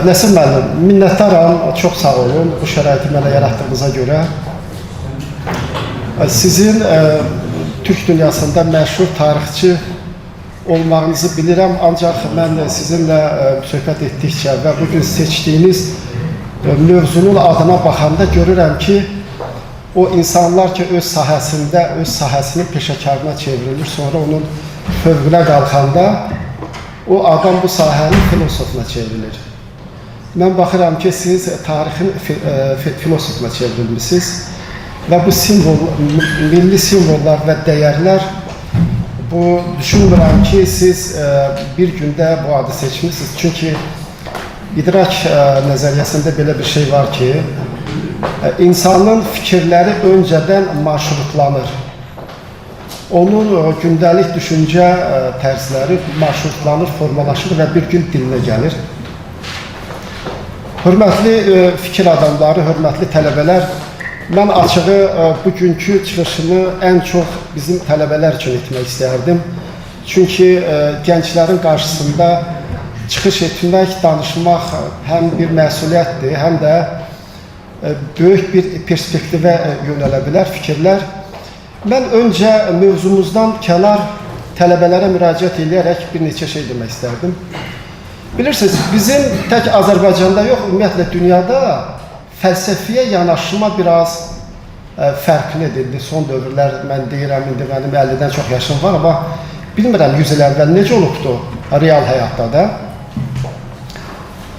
Nəsir müəllim, minnətdaram, çox sağ olun bu şəraiti mənə yaratdığınıza görə. Sizin Türk dünyasında məşhur tarixçi olmağınızı bilirəm, ancaq mən sizinlə söhbət etdikcə və bugün seçdiyiniz mövzunun adına baxanda görürəm ki, o insanlar ki, öz sahəsinin peşəkarına çevrilir, sonra onun fövqünə qalxanda o adam bu sahənin filosofuna çevrilir. Mən baxıram ki, siz tarixin filosofuna çevrilmişsiniz və bu milli simvollar və dəyərlər, bu düşünmürəm ki, siz bir gündə bu adı seçmişsiniz. Çünki idrak nəzəriyyəsində belə bir şey var ki, insanın fikirləri öncədən marşrutlanır. Onun gündəlik düşüncə tərzləri marşrutlanır, formalaşır və bir gün dilinə gəlir. Hörmətli fikir adamları, hörmətli tələbələr, mən açığı bugünkü çıxışımı ən çox bizim tələbələr üçün etmək istərdim. Çünki gənclərin qarşısında çıxış etmək, danışmaq həm bir məsuliyyətdir, həm də böyük bir perspektivə yönələ bilər fikirlər. Mən öncə mövzumuzdan kənar tələbələrə müraciət edərək bir neçə şey demək istərdim. Bilirsiniz, bizim tək Azərbaycanda yox, ümumiyyətlə dünyada fəlsəfiyə yanaşma biraz fərqlidir. Son dövrlər, mən deyirəm, indi mənim 50-dən çox yaşım var, amma bilmirəm 100 il əvvəl necə olubdu real həyatda da.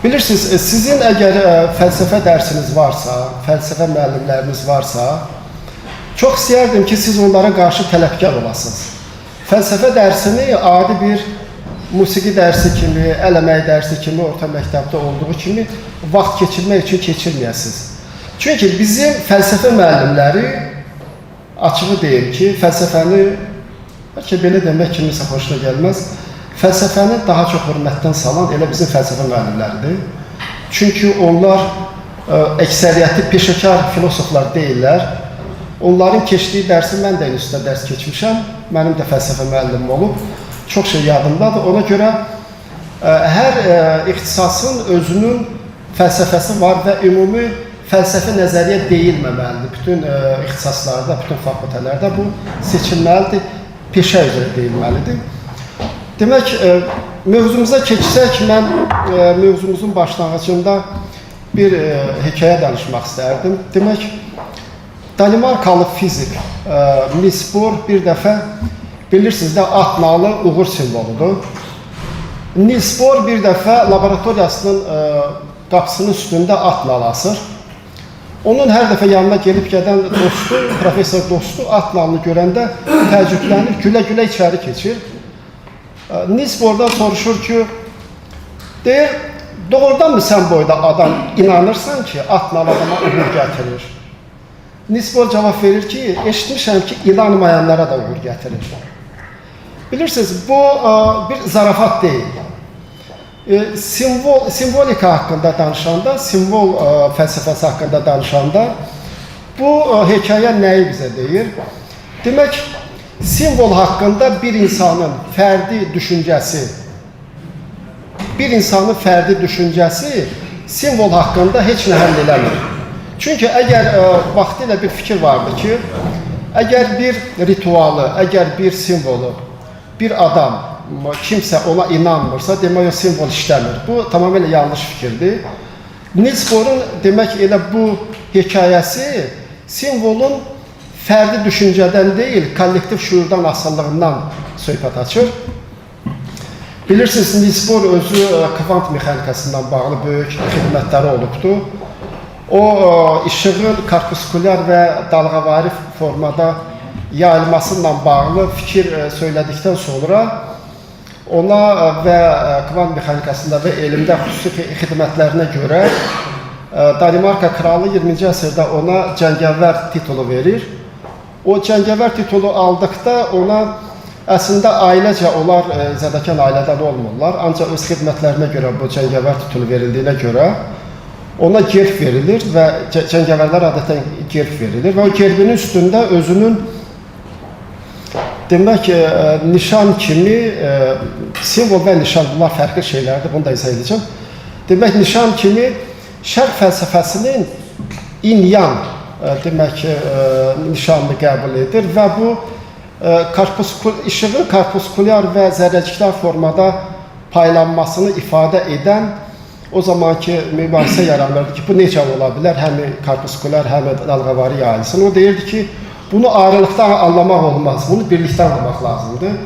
Bilirsiniz, sizin əgər fəlsəfə dərsiniz varsa, fəlsəfə müəllimləriniz varsa, çox istəyərdim ki, siz onlara qarşı tələbkar olasınız. Fəlsəfə dərsini adi bir musiqi dərsi kimi, əl əməyi dərsi kimi, orta məktəbdə olduğu kimi vaxt keçirmək üçün keçirməyəsiniz. Çünki bizim fəlsəfə müəllimləri, açığı deyim ki, fəlsəfəni, bəlkə belə demək kimisə xoşuna gəlməz, fəlsəfəni daha çox hörmətdən salan elə bizim fəlsəfə müəllimləridir. Çünki onlar əksəriyyəti peşəkar filosoflar deyirlər. Onların keçdiyi dərsi mən də üstə dərs keçmişəm, mənim də fəlsəfə müəllimim olub. Çox şey yadımdadır. Ona görə hər ixtisasın özünün fəlsəfəsi var və ümumi fəlsəfi nəzəriyyə deyilməməlidir. Bütün ixtisaslarda, bütün fakültələrdə bu seçilməlidir, peşə üzrə deyilməlidir. Demək, mövzumuza keçsək, mən mövzumuzun başlanğıcında bir hekayə danışmaq istərdim. Demək, Danimarkalı fizik Niels Bohr bir dəfə, bilirsiniz də, at nalı uğur simvoludur. Niels Bohr bir dəfə laboratoriyasının qapısının üstündə at nalı asır. Onun hər dəfə yanına gelib gedən dostu, professor dostu at nalını görəndə təəccüblənir, gülə-gülə içəri keçir. Niels Bohrdan soruşur ki, deyir, doğrudan mı sən boyda adam inanırsan ki, at nalı adama uğur gətirir? Niels Bohr cavab verir ki, eşitmişəm ki, inanmayanlara da uğur gətirir. Bilirsiniz, bu bir zarafat deyil. Simvolika haqqında danışanda, simvol fəlsəfəsi haqqında danışanda bu hekayə nəyi bizə deyir? Demək, simvol haqqında bir insanın fərdi düşüncəsi simvol haqqında heç nə həll eləmir. Çünki əgər vaxtilə bir fikir vardı ki, əgər bir ritualı, əgər bir simvolu, bir adam, kimsə ona inanmırsa, demək o simvol işləmir. Bu tamamilə yanlış fikirdir. Niels Bohr'un demək elə bu hekayəsi simvolun fərdi düşüncədən deyil, kollektiv şuurdan asıllığından söhbət açır. Bilirsiniz, Niels Bohr özü kvant mexanikasından bağlı böyük xidmətləri olubdu. O, işığın korpuskulyar və dalğavari formada yayılmasıyla bağlı fikir söylədikdən sonra ona və kvant mexanikasında və elmdə xüsusi xidmətlərinə görə Danimarka kralı 20-ci əsrdə ona cəngəvər titulu verir. O cəngəvər titulu aldıqda ona əslində ailecə onlar zədəkən ailədən olmurlar. Ancaq öz xidmətlərinə görə bu cəngəvər titulu verildiyinə görə ona gerb verilir və cəngəvərlər adətən gerb verilir və o gerbinin üstündə özünün demək ki, nişan kimi simvol və nişan bunlar fərqli şeylərdir, bunu da izah edəcəm. demək nişan kimi şərq fəlsəfəsinin in-yan demək nişanını qəbul edir və bu işığın korpuskulyar və zərrəciklər formada paylanmasını ifadə edən o zamanki mübahisə yaranırdı ki, bu necə ola bilər, həm korpuskulyar, həm dalğavari yayılsın. O deyirdi ki, bunu ayrılıqdan anlamaq olmaz, bunu birlikdə anlamaq lazımdır.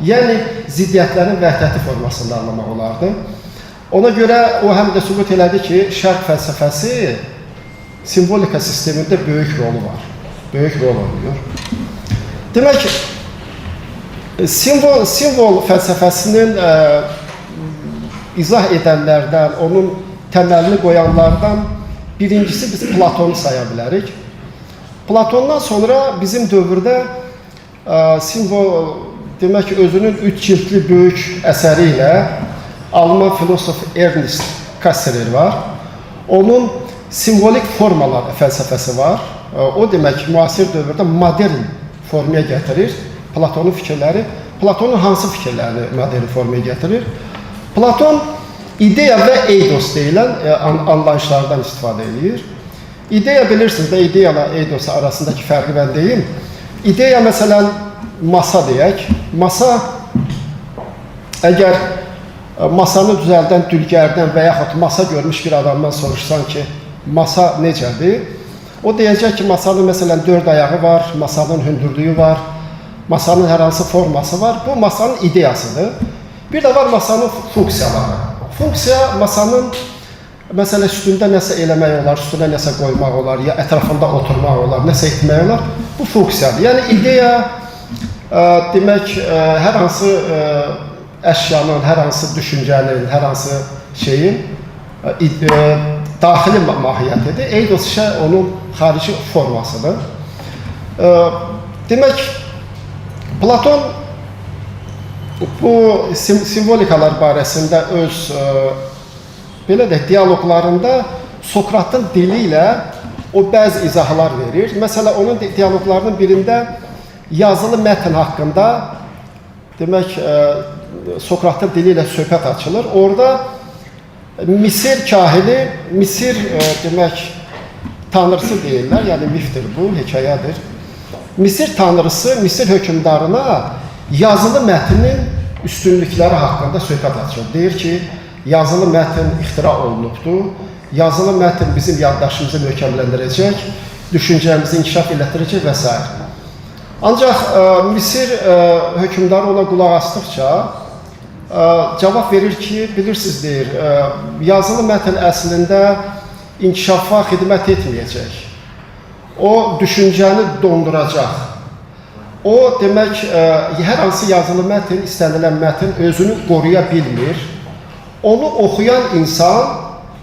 Yəni, ziddiyyətlərin vəhdəti formasında anlamaq olardı. Ona görə o həm də sübut elədi ki, şərq fəlsəfəsi simvolika sistemində böyük rolu var, böyük rol oynuyor. Demək, simvol fəlsəfəsinin izah edənlərdən, onun təməlini qoyanlardan birincisi biz Platonu saya bilərik. Platondan sonra bizim dövrdə simvol, demək ki, özünün 3 cildli böyük əsəri ilə Alman filosof Ernst Cassirer var. Onun simvolik formalar fəlsəfəsi var. O demək, müasir dövrdə modern formaya gətirir Platonun fikirləri. Platonun hansı fikirlərini modern formaya gətirir? Platon ideya və eidos deyilən anlayışlardan istifadə edir. İdeya bilirsiniz də, ideyala eidos arasındakı fərqi mən deyim. İdeya məsələn masa deyək. Masa, əgər masanı düzəldən dülgərdən və yaxud masa görmüş bir adamdan soruşsan ki, masa necədir? O deyəcək ki, masanın məsələn 4 ayağı var, masanın hündürlüyü var, masanın hər hansı forması var. Bu masanın ideyasıdır. Bir də var masanın funksiyaları. Funksiya masanın məsələ üstündə nəsə eləmək olar, üstünə nəsə qoymaq olar, ya ətrafında oturmaq olar, nəsə etmək olar. Bu funksiyadır. Yəni ideya demək hər hansı əşyanın, hər hansı düşüncənin, hər hansı şeyin daxili mahiyyətidir. Eidos isə onun xarici formasıdır. Demək, Platon bu simvolikalar barəsində öz belə də diyaloqlarında Sokratın dili ilə o bəzi izahlar verir. Məsələn, onun diyaloqlarının birində yazılı mətn haqqında demək Sokratın dili ilə söhbət açılır. Orada Misir kahini, Misir demək tanrısı deyirlər, yəni mifdir bu, hekayədir. Misir tanrısı, Misir hökmdarına yazılı mətnin üstünlükləri haqqında söhbət açır. Deyir ki, yazılı mətn ixtira olunubdur, yazılı mətn bizim yaddaşımızı möhkəmləndirəcək, düşüncəmizi inkişaf elətdirəcək və s. Ancaq Misir hökmdarı ona qulaq asdıqca cavab verir ki, bilirsiniz deyir, yazılı mətn əslində inkişafa xidmət etməyəcək. O, düşüncəni donduracaq. O, demək, hər hansı yazılı mətn, istənilən mətn özünü qoruya bilmir. Onu oxuyan insan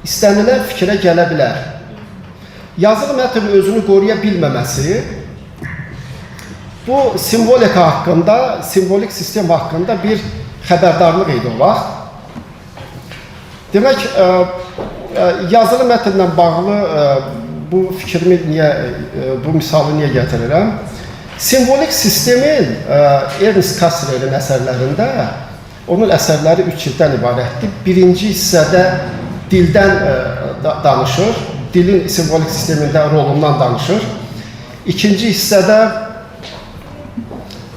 istənilən fikrə gələ bilər. Yazılı mətn özünü qoruya bilməməsi bu simvolika haqqında, simvolik sistem haqqında bir xəbərdarlıq idi o vaxt. Demək, yazılı mətnlə bağlı bu fikrimi niyə, bu misalı niyə gətirirəm? Simvolik sistemin Ernst Cassirer'in əsərlərində, onun əsərləri 3 cilddən ibarətdir. Birinci hissədə dildən danışır, dilin simvolik sistemində rolundan danışır. İkinci hissədə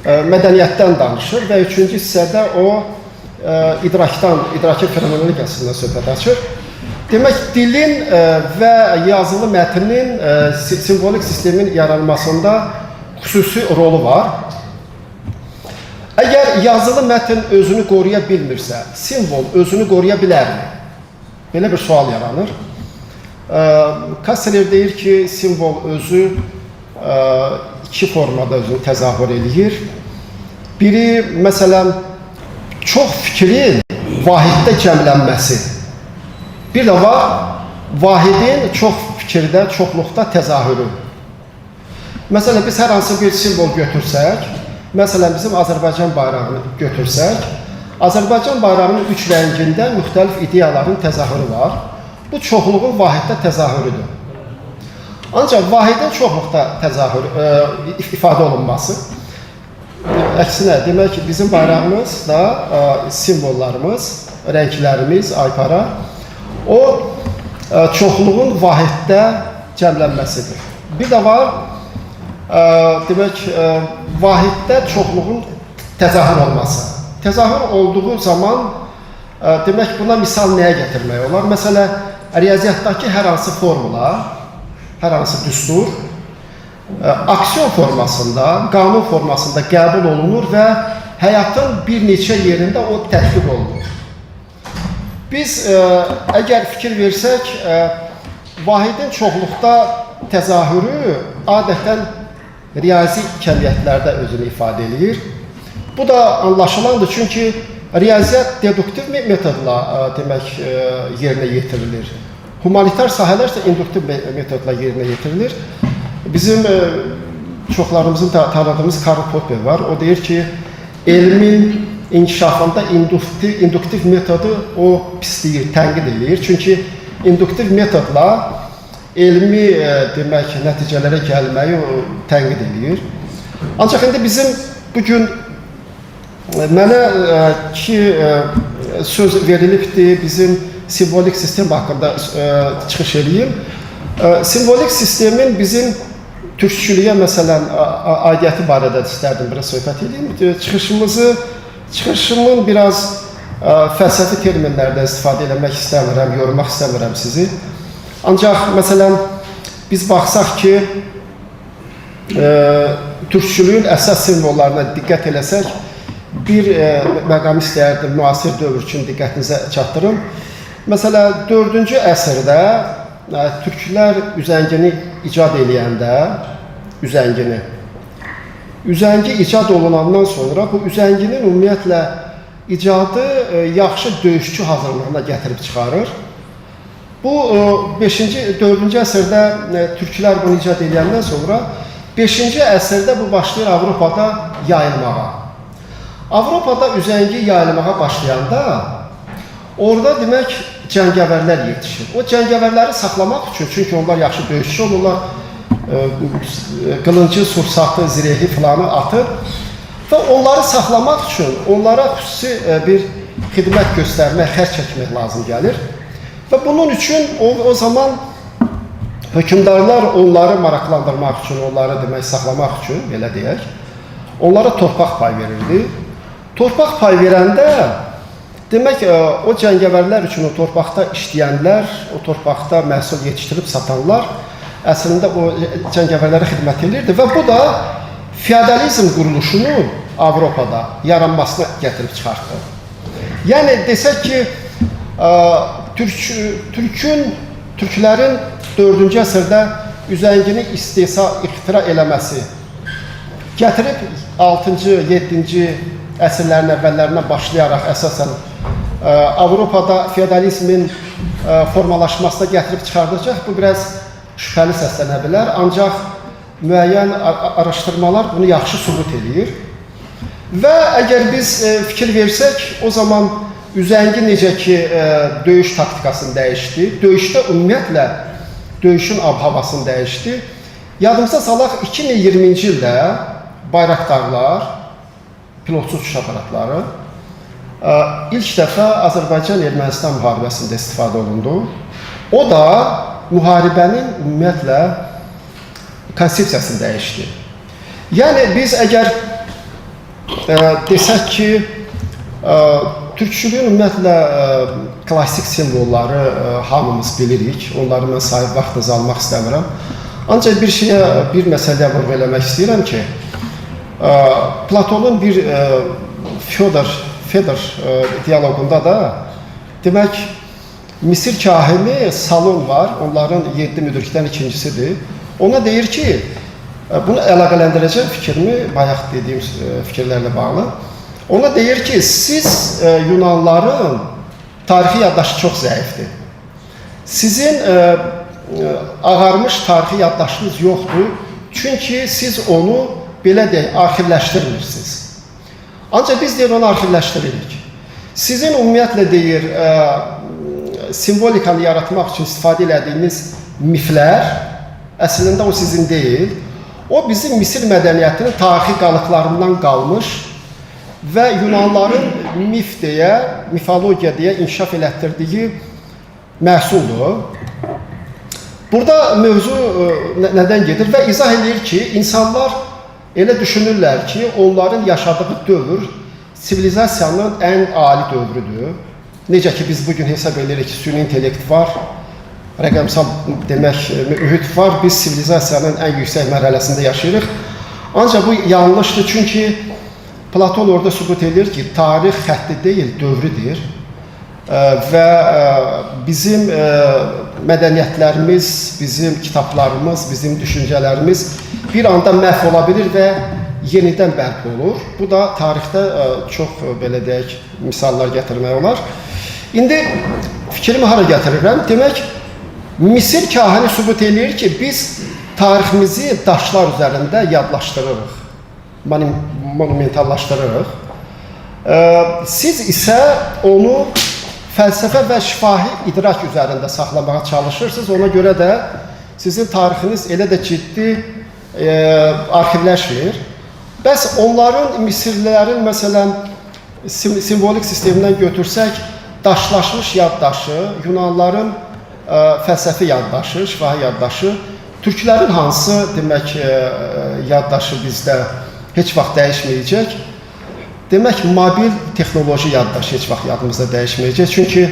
mədəniyyətdən danışır və üçüncü hissədə o idrakin fenomenologiyasından söhbət açır. Demək, dilin və yazılı mətnin simvolik sistemin yaranmasında xüsusi rolu var. Əgər yazılı mətn özünü qoruya bilmirsə, simvol özünü qoruya bilərmi? Belə bir sual yaranır. Cassirer deyir ki, simvol özü iki formada özünü təzahür edir. Biri, məsələn, çox fikrin vahiddə cəmlənməsi. Bir də var, vahidin çox fikirdə, çoxluqda təzahürü. Məsələn, biz hər hansı bir simvol götürsək, məsələn, bizim Azərbaycan bayrağını götürsək, Azərbaycan bayrağının 3 rəngində müxtəlif ideyaların təzahürü var. Bu, çoxluğun vahiddə təzahürüdür. Ancaq vahidin çoxluqda təzahürü, ifadə olunması, əksinə, demək ki, bizim bayrağımız da simvollarımız, rənglərimiz, aypara, O çoxluğun vahiddə cəmlənməsidir. Bir də var, demək, vahiddə çoxluğun təzahür olması. Təzahür olduğu zaman, demək, buna misal nəyə gətirmək olar? Məsələn, riyaziyyatdakı hər hansı formula, hər hansı düstur, aksiyon formasında, qanun formasında qəbul olunur və həyatın bir neçə yerində o tətbiq olunur. Biz əgər fikir versək, vahidin çoxluqda təzahürü adətən riyazi kəmiyyətlərdə özünü ifadə edir. Bu da anlaşılandır, çünki riyaziyyat deduktiv metodla demək yerinə yetirilir. Humanitar sahələr isə induktiv metodla yerinə yetirilir. Bizim çoxlarımızın tanıdığımız Karl Popper var. O deyir ki, elmin inkişafında induktiv metodu o pisləyir, tənqid edir. Çünki induktiv metodla elmi demək, nəticələrə gəlməyi tənqid edir. Ancaq indi bizim bugün mənə ki söz verilibdir, bizim simvolik sistem haqqında çıxış edeyim. Simvolik sistemin bizim türkçülüyə məsələn aidiyyəti barədə istərdim biraz söhbət edeyim. Çıxışımın biraz fəlsəfi terminlərdən istifadə etmək istəmirəm, yormaq istəmirəm sizi. Ancaq məsələn biz baxsaq ki, türkçülüyün əsas simvollarına diqqət eləsək, bir məqam istəyərdim, müasir dövr üçün diqqətinizə çatdırım. Məsələn, 4-cü əsrdə türklər üzəngini icad eləyəndə, üzəngi icad olunandan sonra bu üzənginin ümumiyyətlə icadı yaxşı döyüşçü hazırlığına gətirib çıxarır. Bu 4-cü əsrdə türklər bunu icad eləyəndən sonra 5-ci əsrdə bu başlayır Avropada yayılmağa. Avropada üzəngi yayılmağa başlayanda orada demək cəngəvərlər yetişir. O cəngəvərləri saxlamaq üçün, çünki onlar yaxşı döyüşçü olurlar, qılıncı, sursatı, zirehi filanı atır və onları saxlamaq üçün onlara xüsusi bir xidmət göstərmək, xərc çəkmək lazım gəlir. Və bunun üçün o zaman hökümdarlar onları maraqlandırmaq üçün, onları demək, saxlamaq üçün, belə deyək, onlara torpaq pay verirdi. Torpaq pay verəndə demək, o cəngəvərlər üçün o torpaqda işləyənlər, o torpaqda məhsul yetişdirib satanlar əslində o cəngəvərlərə xidmət edirdi və bu da feodalizm quruluşunu Avropada yaranmasına gətirib çıxartdı. Yəni, desək ki, türklərin 4-cü əsrdə üzəngini ixtira eləməsi gətirib 6-cı, 7-ci əsrlərin əvvəllərinə başlayaraq əsasən Avropada feodalizmin formalaşmasına gətirib çıxardacaq. Bu biraz şübhəli səslənə bilər, ancaq müəyyən araşdırmalar bunu yaxşı sübut edir. Və əgər biz fikir versək, o zaman üzəngi necə ki döyüş taktikasını dəyişdi, döyüşdə ümumiyyətlə döyüşün ab-havasını dəyişdi. Yadımıza salaq 2020-ci ildə Bayraktarlar, pilotsuz uçuş aparatları ilk dəfə Azərbaycan-Ermənistan müharibəsində istifadə olundu. O da müharibənin ümumiyyətlə konsepsiyasını dəyişdi. Yəni, biz əgər desək ki, türkçülüyün ümumiyyətlə klassik simvolları hamımız bilirik. Onları mən sahib vaxtınızı almaq istəmirəm. Ancaq bir məsələyə vurğu eləmək istəyirəm ki, Platonun bir Fedor diyaloqunda da demək, Misir kahini Salon var, onların 7 müdrikdən ikincisidir. Ona deyir ki, bunu əlaqələndirəcək fikrimi, bayaq dediyim fikirlərlə bağlı. Ona deyir ki, siz Yunanların tarixi yaddaşı çox zəifdir. Sizin ağarmış tarixi yaddaşınız yoxdur, çünki siz onu belə deyək, arxivləşdirmirsiniz. Ancaq biz deyir, onu arxivləşdiririk. Sizin ümumiyyətlə deyir, simbolikanı yaratmaq üçün istifadə elədiyiniz miflər, əslində o sizin deyil. O bizim Misir mədəniyyətinin tarixi qalıqlarından qalmış və Yunanların mifologiya deyə inkişaf elətdirdiyi məhsuldur. Burada mövzu nədən gedir və izah edir ki, insanlar elə düşünürlər ki, onların yaşadığı dövr sivilizasiyanın ən ali dövrüdür. Necə ki, biz bugün hesab edirik ki, süni intellekt var, rəqəmsal demək mühit var, biz sivilizasiyanın ən yüksək mərhələsində yaşayırıq. Ancaq bu yanlışdır, çünki Platon orada sübut edir ki, tarix xətti deyil, dövrüdür. Və bizim mədəniyyətlərimiz, bizim kitablarımız, bizim düşüncələrimiz bir anda məhv ola bilir və yenidən bərpa olur. Bu da tarixdə çox, belə deyək, misallar gətirmək olar. İndi fikrimi hara gətirirəm? Demək, Misir kahini sübut edir ki, biz tariximizi daşlar üzərində yadlaşdırırıq, monumentallaşdırırıq. Siz isə onu fəlsəfə və şifahi idrak üzərində saxlamağa çalışırsınız. Ona görə də sizin tarixiniz elə də ciddi arxivləşmir. Bəs onların, Misirlilərin, məsələn, simvolik sistemindən götürsək, daşlaşmış yaddaşı, Yunanların fəlsəfi yaddaşı, şifahi yaddaşı, türklərin hansı, demək, yaddaşı bizdə heç vaxt dəyişməyəcək? Demək, mobil texnoloji yaddaşı heç vaxt yadımızda dəyişməyəcək. Çünki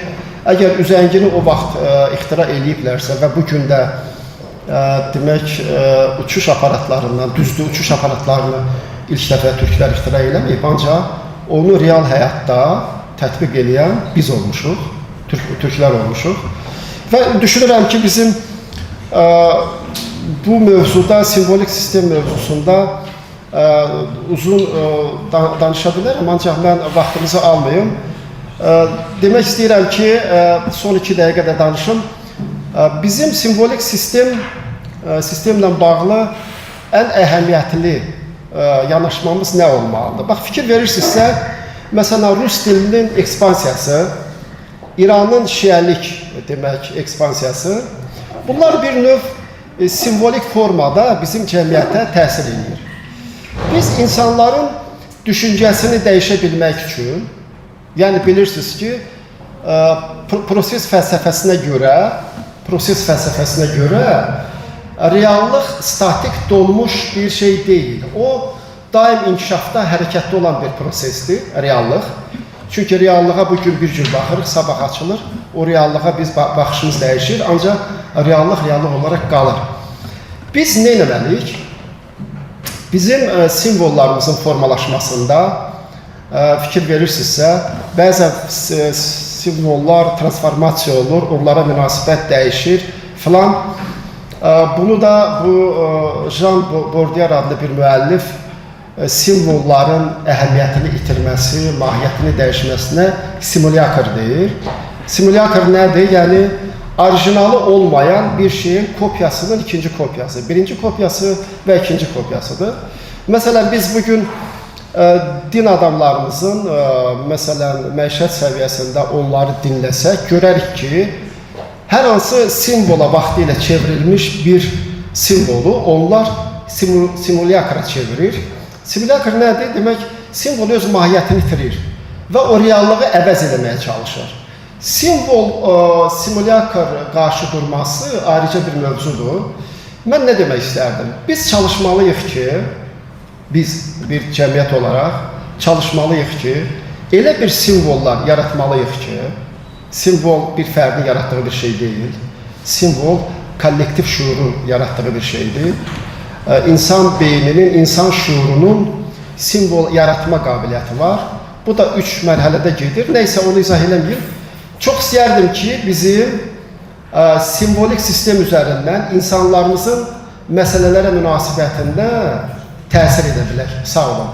əgər üzəngini o vaxt ixtira eləyiblərsə və bu gün də demək, uçuş aparatlarından, düzdür, uçuş aparatlarını ilk dəfə türklər ixtira eləməyib, ancaq onu real həyatda tətbiq eləyən biz olmuşuq, türklər olmuşuq. Və düşünürəm ki, bizim bu mövzuda, simvolik sistem mövzusunda uzun danışa bilərəm, ancaq mən vaxtınızı almayım. Demək istəyirəm ki, son 2 dəqiqədə danışım. Bizim simvolik sistemlə bağlı ən əhəmiyyətli yanaşmamız nə olmalıdır? Bax, fikir verirsinizsə, məsələn, Rus dilinin ekspansiyası, İranın şiəlik demək ekspansiyası, bunlar bir növ simvolik formada bizim cəmiyyətə təsir edir. Biz insanların düşüncəsini dəyişə bilmək üçün, yəni bilirsiniz ki, proses fəlsəfəsinə görə reallıq statik donmuş bir şey deyil. O, daim inkişafda hərəkətdə olan bir prosesdir, reallıq. Çünki reallığa bugün bir cür baxırıq, sabah açılır. O reallığa biz baxışımız dəyişir, ancaq reallıq olaraq qalır. Biz nə etməliyik? Bizim simvollarımızın formalaşmasında fikir verirsinizsə, bəzən simvollar transformasiya olur, onlara münasibət dəyişir filan. Bunu da bu Jean Baudrillard adlı bir müəllif simvolların əhəmiyyətini itirməsi, mahiyyətini dəyişməsinə simulakr deyir. Simulakr nədir? Yəni, orijinalı olmayan bir şeyin kopyasının ikinci kopyası, birinci kopyası və ikinci kopyasıdır. Məsələn, biz bugün din adamlarımızın, məsələn, məişət səviyyəsində onları dinləsək, görərik ki, hər hansı simvola vaxtı ilə çevrilmiş bir simvolu onlar simulakra çevirir. Simulakr nədir? Demək, simvol öz mahiyyətini itirir və o reallığı əvəz eləməyə çalışır. Simvol, simulakr qarşı durması ayrıca bir mövzudur. Mən nə demək istərdim? Biz çalışmalıyıq ki, biz bir cəmiyyət olaraq çalışmalıyıq ki, elə bir simvollar yaratmalıyıq ki, simvol bir fərdin yaratdığı bir şey deyil, simvol kollektiv şuurun yaratdığı bir şeydir. İnsan beyninin, insan şuurunun simvol yaratma qabiliyyəti var. Bu da 3 mərhələdə gedir. Nəysə, onu izah eləməyim. Çox istəyərdim ki, bizim simvolik sistem üzərindən insanlarımızın məsələlərə münasibətində təsir edə bilək. Sağ olun.